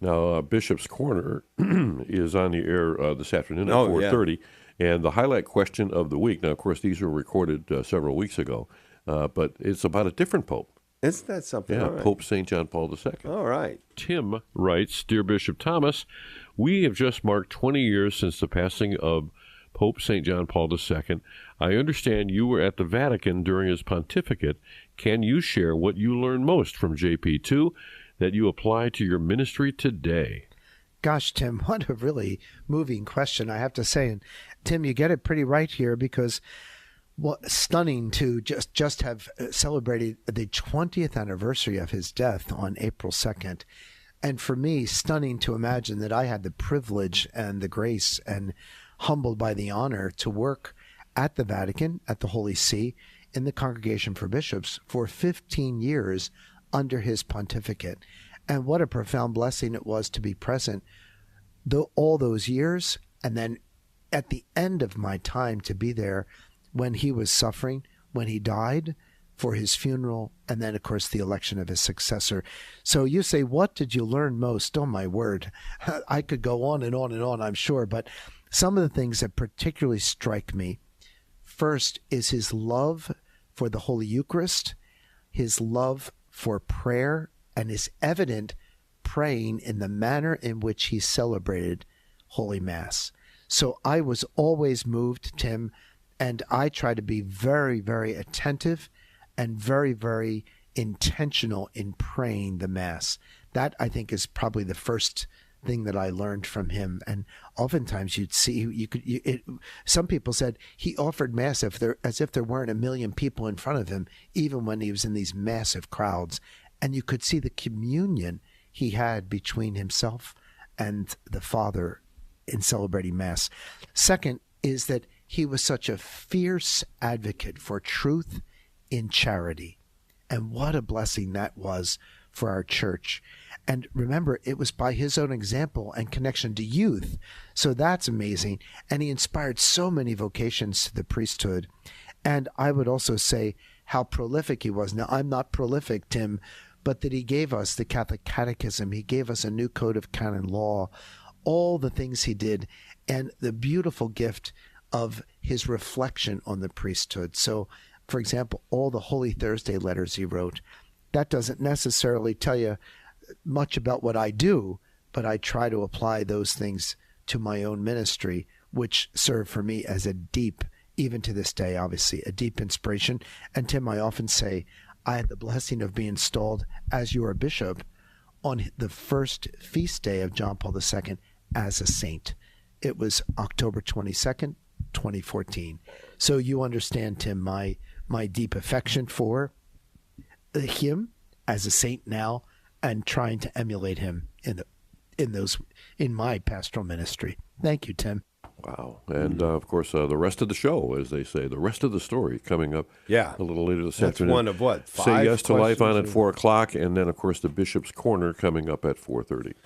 Now, Bishop's Corner is on the air this afternoon at Oh, 4:30. And the highlight question of the week, now, of course, these were recorded several weeks ago, but it's about a different pope. Isn't that something? Yeah, All right. Pope St. John Paul II. All right. Tim writes, Dear Bishop Thomas, we have just marked 20 years since the passing of Pope St. John Paul II. I understand you were at the Vatican during his pontificate. Can you share what you learned most from JP2 that you apply to your ministry today? Gosh, Tim, what a really moving question, I have to say. And Tim, you get it pretty right here, because what stunning to just have celebrated the 20th anniversary of his death on April 2nd. And for me, stunning to imagine that I had the privilege and the grace and humbled by the honor to work at the Vatican, at the Holy See, in the Congregation for Bishops for 15 years under his pontificate. And what a profound blessing it was to be present all those years, and then at the end of my time to be there when he was suffering, when he died, for his funeral, and then, of course, the election of his successor. So you say, what did you learn most? Oh, my word. I could go on and on and on, I'm sure, but some of the things that particularly strike me, first is his love for the Holy Eucharist, his love for prayer, and his evident praying in the manner in which he celebrated Holy Mass. So I was always moved, Tim, and I try to be very, very attentive and very, very intentional in praying the Mass. That, I think, is probably the first thing that I learned from him. And oftentimes you'd see, some people said he offered Mass as if there weren't a million people in front of him, even when he was in these massive crowds. And you could see the communion he had between himself and the Father in celebrating Mass. Second is that he was such a fierce advocate for truth in charity. And what a blessing that was for our church. And remember, it was by his own example and connection to youth. So that's amazing. And he inspired so many vocations to the priesthood. And I would also say how prolific he was. Now, I'm not prolific, Tim, but that he gave us the Catholic Catechism. He gave us a new code of canon law, all the things he did, and the beautiful gift of his reflection on the priesthood. So, for example, all the Holy Thursday letters he wrote, that doesn't necessarily tell you much about what I do, but I try to apply those things to my own ministry, which serve for me as a deep, even to this day, obviously, a deep inspiration. And Tim, I often say, I had the blessing of being installed as your bishop on the first feast day of John Paul II as a saint. It was October 22nd, 2014. So you understand, Tim, my deep affection for him as a saint now, and trying to emulate him in my pastoral ministry. Thank you, Tim. Wow. And, of course, the rest of the show, as they say, the rest of the story coming up a little later this afternoon. That's one of what, 5 Say Yes to Life on at questions? 4 o'clock, and then, of course, the Bishop's Corner coming up at 4:30.